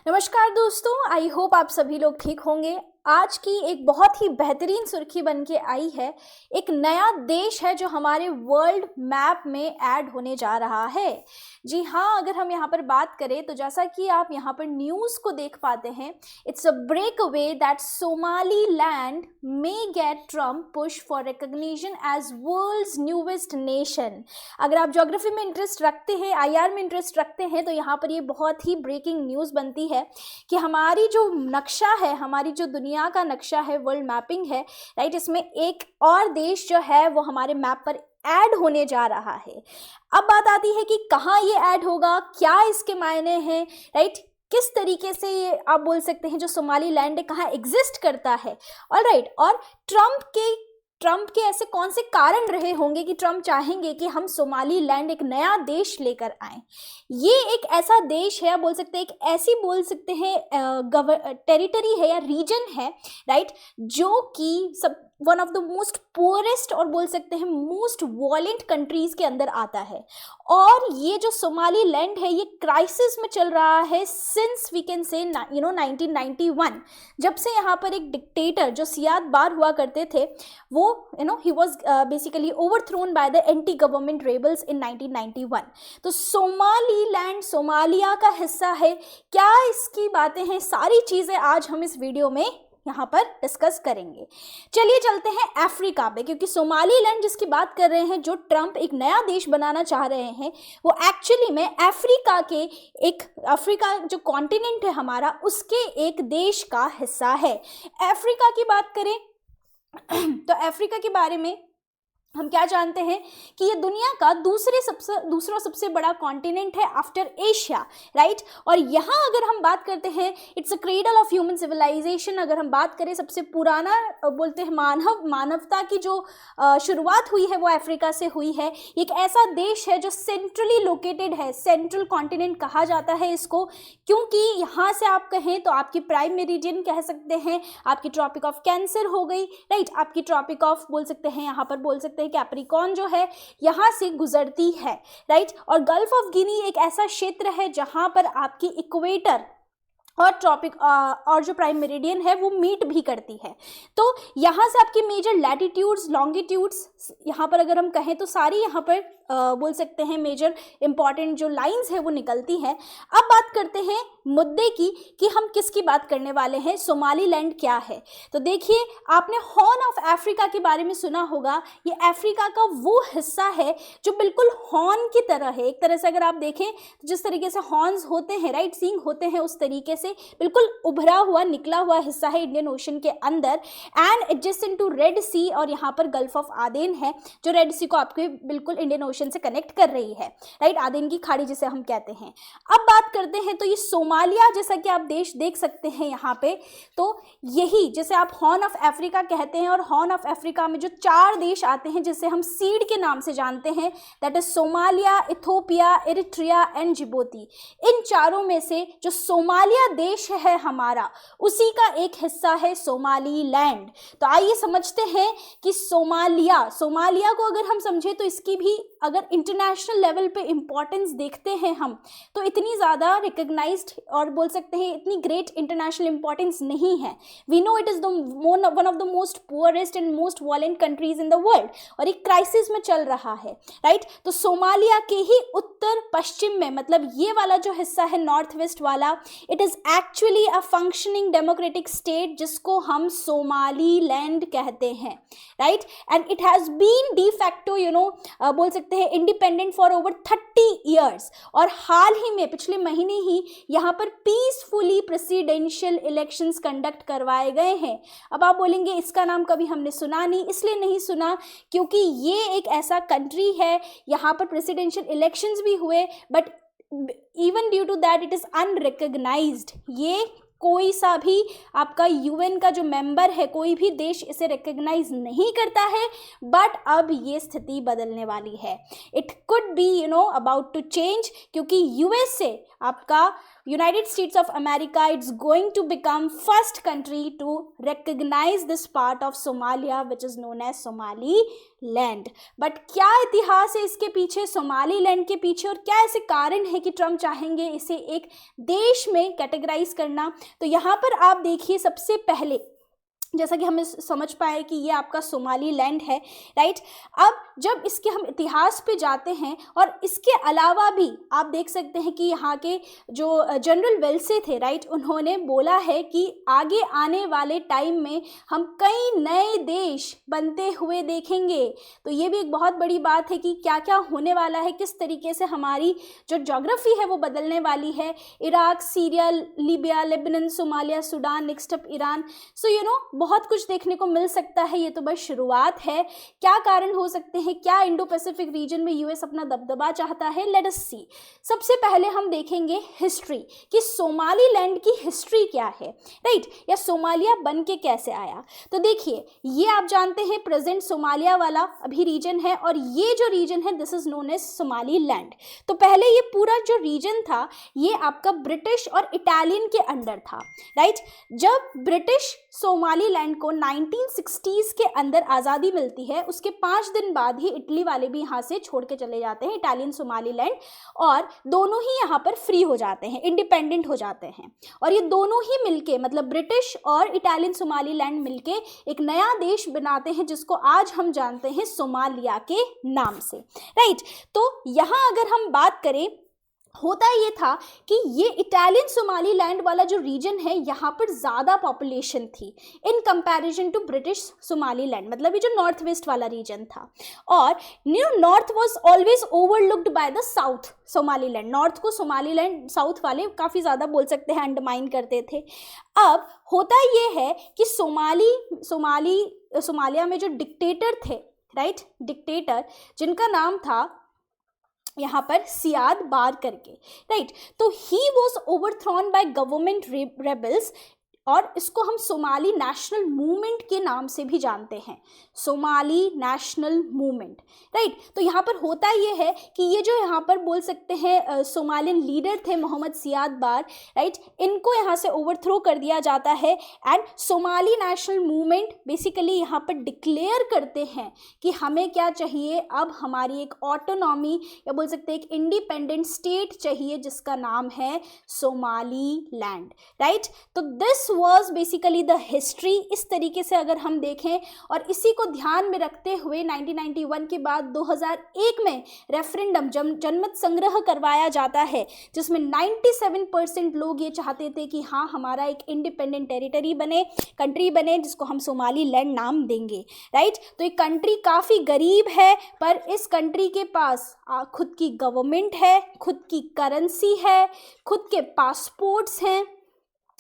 नमस्कार दोस्तों, I hope आप सभी लोग ठीक होंगे। आज की एक बहुत ही बेहतरीन सुर्खी बन के आई है। एक नया देश है जो हमारे वर्ल्ड मैप में ऐड होने जा रहा है। जी हाँ, अगर हम यहाँ पर बात करें तो जैसा कि आप यहाँ पर न्यूज़ को देख पाते हैं, it's a break away that Somaliland may get Trump push for recognition as world's newest nation. अगर आप ज्योग्राफी में इंटरेस्ट रखते हैं, आईआर में इंटरेस्ट रखते हैं, तो यहाँ पर ये बहुत ही ब्रेकिंग न्यूज़ बनती है कि हमारी जो नक्शा है, हमारी जो दुनिया का नक्शा है, वर्ल्ड मैपिंग है, राइट, इसमें एक और देश जो है वो हमारे मैप पर ऐड होने जा रहा है। अब बात आती है कि कहाँ ये ऐड होगा, क्या इसके मायने हैं, राइट, किस तरीके से ये आप बोल सकते हैं जो सोमालीलैंड है कहाँ एग्जिस्ट करता है। ऑलराइट, और ट्रम्प के ऐसे कौन से कारण रहे होंगे कि ट्रम्प चाहेंगे कि हम सोमालीलैंड एक नया देश लेकर आए। ये एक ऐसा देश है, या बोल सकते हैं एक ऐसी बोल सकते हैं टेरिटरी है या रीजन है, राइट, जो कि सब one of the most poorest और बोल सकते हैं मोस्ट वॉयलेंट कंट्रीज के अंदर आता है। और ये जो सोमालीलैंड है ये क्राइसिस में चल रहा है सिंस वी कैन से 1991, जब से यहाँ पर एक डिक्टेटर जो सियाद बार हुआ करते थे, वो he was basically overthrown by the anti government rebels in 1991। तो सोमालीलैंड सोमालिया का हिस्सा है। क्या इसकी बातें हैं, सारी चीज़ें आज हम इस वीडियो में यहाँ पर डिस्कस करेंगे। चलिए चलते हैं अफ्रीका पे, क्योंकि सोमालीलैंड जिसकी बात कर रहे हैं, जो ट्रम्प एक नया देश बनाना चाह रहे हैं, वो एक्चुअली में अफ्रीका जो कॉन्टिनेंट है हमारा, उसके एक देश का हिस्सा है। अफ्रीका की बात करें तो अफ्रीका के बारे में हम क्या जानते हैं कि ये दुनिया का दूसरा सबसे बड़ा कॉन्टिनेंट है आफ्टर एशिया, राइट। और यहाँ अगर हम बात करते हैं, it's a cradle of human civilisation. अगर हम बात करें, सबसे पुराना बोलते हैं मानवता की जो शुरुआत हुई है वो अफ्रीका से हुई है। एक ऐसा देश है जो सेंट्रली लोकेटेड है, सेंट्रल कॉन्टिनेंट कहा जाता है इसको, क्योंकि यहाँ से आप कहें तो आपकी प्राइम मेरिडियन कह सकते हैं, आपकी ट्रॉपिक ऑफ कैंसर हो गई, राइट, आपकी ट्रॉपिक ऑफ बोल सकते हैं, यहाँ पर बोल सकते हैं कैप्रिकॉर्न जो है यहां से गुजरती है, राइट। और गल्फ ऑफ गिनी एक ऐसा क्षेत्र है जहां पर आपकी इक्वेटर और ट्रॉपिक और जो प्राइम मेरिडियन है वो मीट भी करती है। तो यहाँ से आपकी मेजर लैटिट्यूड्स, लॉन्गिट्यूड्स, यहाँ पर अगर हम कहें तो सारी यहाँ पर बोल सकते हैं मेजर इंपॉर्टेंट जो लाइंस है वो निकलती हैं। अब बात करते हैं मुद्दे की कि हम किसकी बात करने वाले हैं, सोमालीलैंड क्या है। तो देखिए, आपने हॉर्न ऑफ अफ्रीका के बारे में सुना होगा। ये अफ्रीका का वो हिस्सा है जो बिल्कुल हॉर्न की तरह है। एक तरह से अगर आप देखें तो जिस तरीके से हॉर्न्स होते हैं, राइट, सींग होते हैं, उस तरीके से बिल्कुल उभरा हुआ निकला हुआ हिस्सा है इंडियन ओशन के अंदर, एंड एडजेसेंट टू रेड सी। और यहाँ पर गल्फ ऑफ आदेन है जो रेड सी को आपके बिल्कुल इंडियन ओशन से कनेक्ट कर रही है, राइट, आदेन की खाड़ी जिसे हम कहते हैं। अब बात करते हैं तो ये सोमालिया जैसा कि आप देश देख सकते हैं यहाँ पे, तो यही जैसे आप हॉर्न ऑफ अफ्रीका कहते हैं, और हॉर्न ऑफ अफ्रीका में जो 4 देश आते हैं जिसे हम सीड के नाम से जानते हैं, that is Somalia, Ethiopia, Eritrea and Djibouti. इन चारों में से जो सोमालिया देश है हमारा, उसी का एक हिस्सा है सोमालीलैंड। तो आइए समझते हैं कि सोमालिया को अगर हम समझे तो इसकी भी अगर इंटरनेशनल लेवल पे इंपॉर्टेंस देखते हैं हम, तो इतनी ज़्यादा रिकग्नाइज्ड और बोल सकते हैं इतनी ग्रेट इंटरनेशनल इंपॉर्टेंस नहीं है। We know it is one of the most poorest and most violent countries in the world, और एक क्राइसिस में चल रहा है, राइट। तो सोमालिया के ही उत्तर पश्चिम में, मतलब ये वाला जो हिस्सा है नॉर्थ वेस्ट वाला, it is actually a functioning democratic state जिसको हम सोमालीलैंड कहते हैं, right. And it has been de facto बोल सकते हैं इंडिपेंडेंट फॉर ओवर 30 ईयर्स। और हाल ही में पिछले महीने ही यहाँ पर पीसफुली प्रेसिडेंशियल इलेक्शंस कंडक्ट करवाए गए हैं। अब आप बोलेंगे इसका नाम कभी हमने सुना नहीं, इसलिए नहीं सुना क्योंकि ये एक ऐसा कंट्री है, यहाँ पर प्रेसिडेंशियल इलेक्शंस भी हुए, but even due to that it is unrecognised. ये कोई सा भी आपका यूएन का जो मेंबर है, कोई भी देश इसे रिकग्नाइज नहीं करता है। बट अब ये स्थिति बदलने वाली है। It could be about to change, क्योंकि यूएस से आपका United States of America, it's going to become first country to recognize this part of Somalia which is known as Somaliland. But क्या इतिहास है इसके पीछे, सोमालीलैंड के पीछे, और क्या ऐसे कारण है कि ट्रम्प चाहेंगे इसे एक देश में कैटेगराइज करना? तो यहाँ पर आप देखिए, सबसे पहले जैसा कि हमें समझ पाए कि ये आपका सोमालीलैंड है, राइट। अब जब इसके हम इतिहास पे जाते हैं, और इसके अलावा भी आप देख सकते हैं कि यहाँ के जो जनरल वेल्से थे, राइट, उन्होंने बोला है कि आगे आने वाले टाइम में हम कई नए देश बनते हुए देखेंगे। तो ये भी एक बहुत बड़ी बात है कि क्या क्या होने वाला है, किस तरीके से हमारी जो ज्योग्राफी है वो बदलने वाली है। Iraq, Syria, Libya, Lebanon, Somalia, Sudan, next up Iran. So you know बहुत कुछ देखने को मिल सकता है, ये तो बस शुरुआत है। क्या कारण हो सकते हैं, क्या इंडो पैसिफिक रीजन में यूएस अपना दबदबा चाहता है, लेट अस सी। सबसे पहले हम देखेंगे हिस्ट्री कि सोमालीलैंड की हिस्ट्री क्या है, राइट, या सोमालिया बन के कैसे आया। तो देखिए, ये आप जानते हैं प्रेजेंट सोमालिया वाला अभी रीजन है, और ये जो रीजन है this is known as Somaliland. तो पहले ये पूरा जो रीजन था ये आपका ब्रिटिश और इटालियन के अंडर था, राइट। जब ब्रिटिश सोमालीलैंड को 1960s के अंदर आज़ादी मिलती है, उसके 5 दिन बाद ही इटली वाले भी यहाँ से छोड़ के चले जाते हैं, इटालियन सोमालीलैंड, और दोनों ही यहाँ पर फ्री हो जाते हैं, इंडिपेंडेंट हो जाते हैं। और ये दोनों ही मिलके, मतलब ब्रिटिश और इटालियन सोमालीलैंड मिलके एक नया देश बनाते हैं जिसको आज हम जानते हैं सोमालिया के नाम से, राइट। तो यहाँ अगर हम बात करें, होता ये था कि ये इटालियन सोमालीलैंड वाला जो रीजन है यहाँ पर ज़्यादा पॉपुलेशन थी in comparison to British Somaliland, मतलब ये जो नॉर्थ वेस्ट वाला रीजन था। और new north was always overlooked by the south Somaliland. North को सोमालीलैंड साउथ वाले काफ़ी ज़्यादा बोल सकते हैं अंडरमाइन करते थे। अब होता ये है कि सोमालिया में जो डिक्टेटर थे, राइट, डिक्टेटर जिनका नाम था यहाँ पर सियाद बार करके, राइट, तो he was overthrown by government rebels, और इसको हम सोमाली नेशनल मूवमेंट के नाम से भी जानते हैं, सोमाली नेशनल मूवमेंट, राइट। तो यहाँ पर होता ये है कि ये जो यहाँ पर बोल सकते हैं सोमालियन लीडर थे मोहम्मद सियाद बार, राइट, इनको यहाँ से ओवरथ्रो कर दिया जाता है। And Somali national movement basically यहाँ पर डिक्लेयर करते हैं कि हमें क्या चाहिए, अब हमारी एक ऑटोनॉमी या बोल सकते हैं एक इंडिपेंडेंट स्टेट चाहिए जिसका नाम है सोमालीलैंड, राइट। तो this was basically the history. इस तरीके से अगर हम देखें, और इसी को ध्यान में रखते हुए 1991 के बाद 2001 में रेफरेंडम जनमत संग्रह करवाया जाता है, जिसमें 97% लोग ये चाहते थे कि हाँ हमारा एक इंडिपेंडेंट टेरिटरी बने, कंट्री बने, जिसको हम सोमालीलैंड नाम देंगे, राइट। तो ये कंट्री काफ़ी गरीब है, पर इस कंट्री के पास खुद की गवर्नमेंट है, खुद की करेंसी है, खुद के पासपोर्ट्स हैं,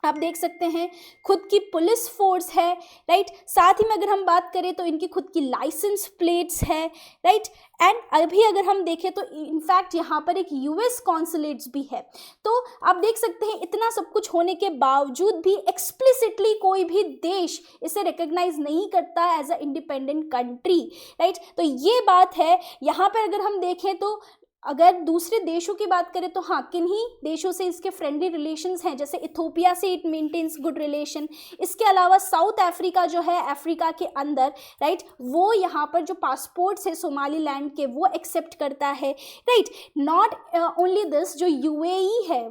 आप देख सकते हैं, खुद की पुलिस फोर्स है, राइट। साथ ही में अगर हम बात करें तो इनकी खुद की लाइसेंस प्लेट्स है, राइट। एंड अभी अगर हम देखें तो इनफैक्ट यहाँ पर एक यूएस कॉन्सुलेट्स भी है। तो आप देख सकते हैं इतना सब कुछ होने के बावजूद भी एक्सप्लिसिटली कोई भी देश इसे रिकॉग्नाइज नहीं करता as a independent country, right. तो ये बात है। यहाँ पर अगर हम देखें तो अगर दूसरे देशों की बात करें तो हाँ, किन्हीं देशों से इसके फ्रेंडली रिलेशंस हैं, जैसे इथोपिया से इट मेंटेन्स गुड रिलेशन। इसके अलावा साउथ अफ्रीका जो है अफ्रीका के अंदर, राइट, वो यहाँ पर जो पासपोर्ट्स है सोमालीलैंड के वो एक्सेप्ट करता है, राइट। नॉट ओनली दिस, जो यूएई है,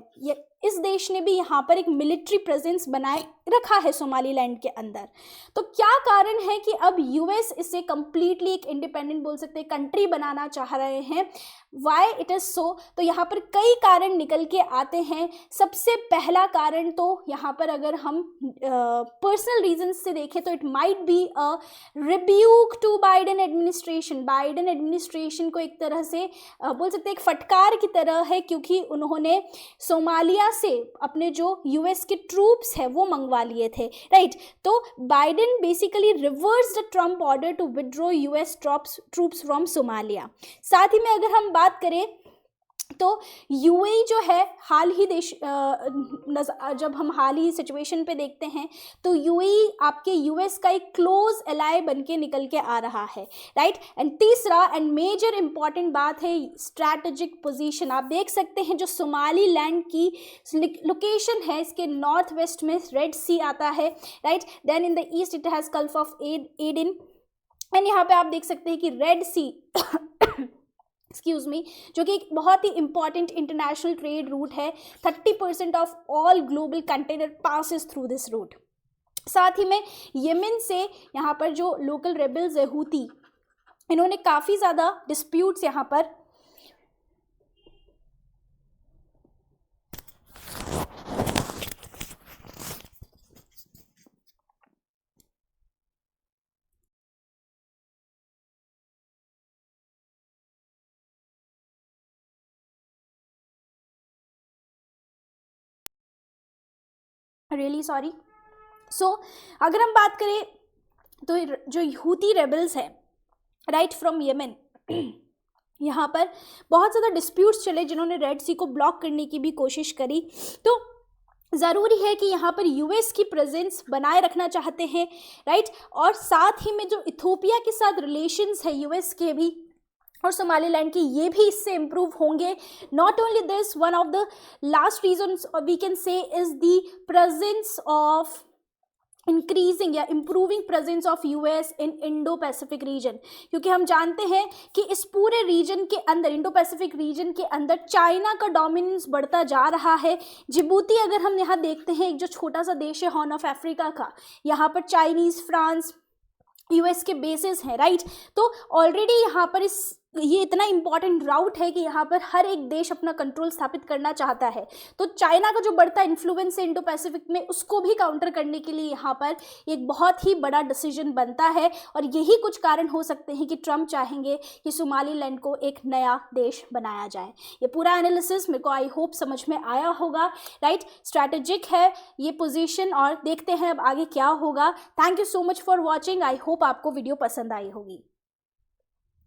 इस देश ने भी यहाँ पर एक मिलिट्री प्रेजेंस बनाए रखा है सोमालीलैंड के अंदर। तो क्या कारण है कि अब यूएस इसे कंप्लीटली एक इंडिपेंडेंट बोल सकते हैं कंट्री बनाना चाह रहे हैं, वाई इट इज़ सो? तो यहाँ पर कई कारण निकल के आते हैं। सबसे पहला कारण तो यहाँ पर अगर हम पर्सनल रीजंस से देखें तो it might be a rebuke to Biden administration. Biden administration को एक तरह से बोल सकते हैं एक फटकार की तरह है, क्योंकि उन्होंने सोमालिया से अपने जो यूएस के ट्रूप्स है वो मंगवा लिए थे, राइट। तो Biden basically reverse the Trump order to withdraw US troops from Somalia. साथ ही में अगर हम बात करें तो यूएई जो है हाल ही देश जब हम हाल ही सिचुएशन पे देखते हैं तो यूएई आपके यूएस का एक क्लोज एलाय बन के निकल के आ रहा है, राइट। एंड तीसरा एंड मेजर इंपॉर्टेंट बात है स्ट्रैटेजिक पोजीशन। आप देख सकते हैं जो सोमाली लैंड की लोकेशन है, इसके नॉर्थ वेस्ट में रेड सी आता है, right. Then in the east it has Gulf of Aden, and यहाँ पे आप देख सकते हैं कि रेड सी एक्सक्यूज मी, जो कि एक बहुत ही इंपॉर्टेंट इंटरनेशनल ट्रेड रूट है। 30% of all global container passes through this route. साथ ही में यमन से यहाँ पर जो लोकल रेबल्स है हूती, इन्होंने काफ़ी ज़्यादा डिस्प्यूट्स यहाँ पर रियली सॉरी। सो अगर हम बात करें तो जो हूती रेबल्स है राइट फ्रॉम यमन, यहाँ पर बहुत ज़्यादा डिस्प्यूट्स चले जिन्होंने रेड सी को ब्लॉक करने की भी कोशिश करी। तो ज़रूरी है कि यहाँ पर यूएस की प्रेजेंस बनाए रखना चाहते हैं, राइट। और साथ ही में जो इथोपिया के साथ रिलेशंस है यूएस के भी और सोमालीलैंड की, ये भी इससे इम्प्रूव होंगे। Not only this, one of the last reasons we can say is the presence of increasing या improving presence of US in Indo Pacific region, क्योंकि हम जानते हैं कि इस पूरे रीजन के अंदर, इंडो पैसिफिक रीजन के अंदर चाइना का डोमिनेंस बढ़ता जा रहा है। जिबूती अगर हम यहाँ देखते हैं, एक जो छोटा सा देश है हॉर्न ऑफ अफ्रीका का, यहाँ पर चाइनीज़, फ्रांस, यूएस के बेसेस हैं, राइट। तो ऑलरेडी यहाँ पर ये इतना इंपॉर्टेंट राउट है कि यहाँ पर हर एक देश अपना कंट्रोल स्थापित करना चाहता है। तो चाइना का जो बढ़ता इन्फ्लुएंस है इंडो पैसिफिक में, उसको भी काउंटर करने के लिए यहाँ पर एक बहुत ही बड़ा डिसीजन बनता है। और यही कुछ कारण हो सकते हैं कि ट्रम्प चाहेंगे कि सोमालीलैंड को एक नया देश बनाया जाए। ये पूरा एनालिसिस मेरे को आई होप समझ में आया होगा, राइट। स्ट्रैटेजिक है ये पोजीशन और देखते हैं अब आगे क्या होगा। Thank you so much for watching. I hope आपको वीडियो पसंद आई होगी।